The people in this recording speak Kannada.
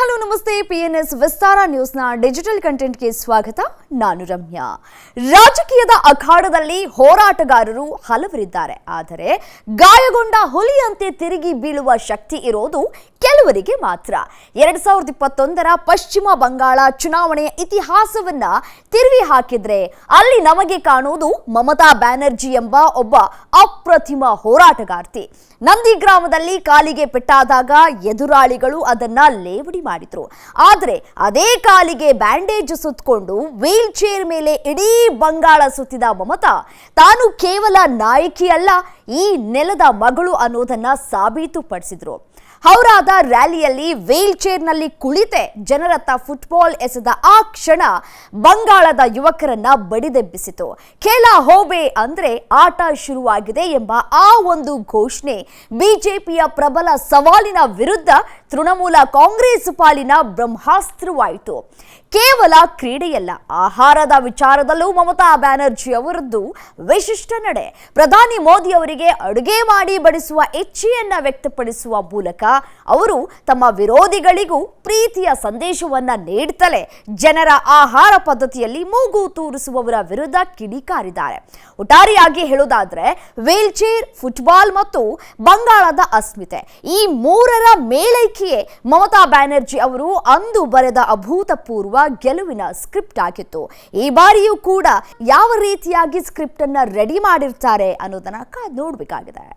ಹಲೋ ನಮಸ್ತೆ PNS ವಿಸ್ತಾರ ನ್ಯೂಸ್ನ ಡಿಜಿಟಲ್ ಕಂಟೆಂಟ್ಗೆ ಸ್ವಾಗತ. ನಾನು ರಮ್ಯಾ. ರಾಜಕೀಯದ ಅಖಾಡದಲ್ಲಿ ಹೋರಾಟಗಾರರು ಹಲವರಿದ್ದಾರೆ. ಆದರೆ ಗಾಯಗೊಂಡ ಹುಲಿಯಂತೆ ತಿರುಗಿ ಬೀಳುವ ಶಕ್ತಿ ಇರೋದು ಕೆಲವರಿಗೆ ಮಾತ್ರ. 2021ರ ಪಶ್ಚಿಮ ಬಂಗಾಳ ಚುನಾವಣೆಯ ಇತಿಹಾಸವನ್ನ ತಿರುವಿ ಹಾಕಿದ್ರೆ ಅಲ್ಲಿ ನಮಗೆ ಕಾಣುವುದು ಮಮತಾ ಬ್ಯಾನರ್ಜಿ ಎಂಬ ಒಬ್ಬ ಅಪ್ರತಿಮ ಹೋರಾಟಗಾರ್ತಿ. ನಂದಿ ಗ್ರಾಮದಲ್ಲಿ ಕಾಲಿಗೆ ಪೆಟ್ಟಾದಾಗ ಎದುರಾಳಿಗಳು ಅದನ್ನ ಲೇವಡಿ ಮಾಡಿದ್ರು. ಆದರೆ ಅದೇ ಕಾಲಿಗೆ ಬ್ಯಾಂಡೇಜ್ ಸುತ್ತಕೊಂಡು ವೀಲ್ ಚೇರ್ ಮೇಲೆ ಇಡೀ ಬಂಗಾಳ ಸುತ್ತಿದ ಮಮತಾ ತಾನು ಕೇವಲ ನಾಯಕಿಯಲ್ಲ, ಈ ನೆಲದ ಮಗಳು ಅನ್ನೋದನ್ನ ಸಾಬೀತುಪಡಿಸಿದ್ರು. ಹೌರಾದ ರ್ಯಾಲಿಯಲ್ಲಿ ವೀಲ್ ಚೇರ್ನಲ್ಲಿ ಕುಳಿತೆ ಜನರತ್ತ ಫುಟ್ಬಾಲ್ ಎಸೆದ ಆ ಕ್ಷಣ ಬಂಗಾಳದ ಯುವಕರನ್ನ ಬಡಿದೆಬ್ಬಿಸಿತು. ಖೇಲ ಹೋಬೆ ಅಂದ್ರೆ ಆಟ ಶುರುವಾಗಿದೆ ಎಂಬ ಆ ಒಂದು ಘೋಷಣೆ ಬಿಜೆಪಿಯ ಪ್ರಬಲ ಸವಾಲಿನ ವಿರುದ್ಧ ತೃಣಮೂಲ ಕಾಂಗ್ರೆಸ್ ಪಾಲಿನ ಬ್ರಹ್ಮಾಸ್ತ್ರವಾಯಿತು. ಕೇವಲ ಕ್ರೀಡೆಯಲ್ಲ, ಆಹಾರದ ವಿಚಾರದಲ್ಲೂ ಮಮತಾ ಬ್ಯಾನರ್ಜಿ ಅವರದ್ದು ವಿಶಿಷ್ಟ ನಡೆ. ಪ್ರಧಾನಿ ಮೋದಿ ಅವರಿಗೆ ಅಡುಗೆ ಮಾಡಿ ಬಡಿಸುವ ಇಚ್ಛೆಯನ್ನ ವ್ಯಕ್ತಪಡಿಸುವ ಮೂಲಕ ಅವರು ತಮ್ಮ ವಿರೋಧಿಗಳಿಗೂ ಪ್ರೀತಿಯ ಸಂದೇಶವನ್ನ ನೀಡುತ್ತಲೇ ಜನರ ಆಹಾರ ಪದ್ಧತಿಯಲ್ಲಿ ಮೂಗು ತೂರಿಸುವವರ ವಿರುದ್ಧ ಕಿಡಿಕಾರಿದ್ದಾರೆ. ಒಟ್ಟಾರೆಯಾಗಿ ಹೇಳೋದಾದ್ರೆ ವೀಲ್ ಚೇರ್, ಫುಟ್ಬಾಲ್ ಮತ್ತು ಬಂಗಾಳದ ಅಸ್ಮಿತೆ, ಈ ಮೂರರ ಮೇಲೈಕೆಯೇ ಮಮತಾ ಬ್ಯಾನರ್ಜಿ ಅವರು ಅಂದು ಬರೆದ ಅಭೂತಪೂರ್ವ ಗೆಲುವಿನ ಸ್ಕ್ರಿಪ್ಟ್ ಆಗಿತ್ತು. ಈ ಬಾರಿಯೂ ಕೂಡ ಯಾವ ರೀತಿಯಾಗಿ ಸ್ಕ್ರಿಪ್ಟ್ ಅನ್ನ ರೆಡಿ ಮಾಡಿರ್ತಾರೆ ಅನ್ನೋದನ್ನ ಕಾದು ನೋಡಬೇಕಾಗಿದೆ.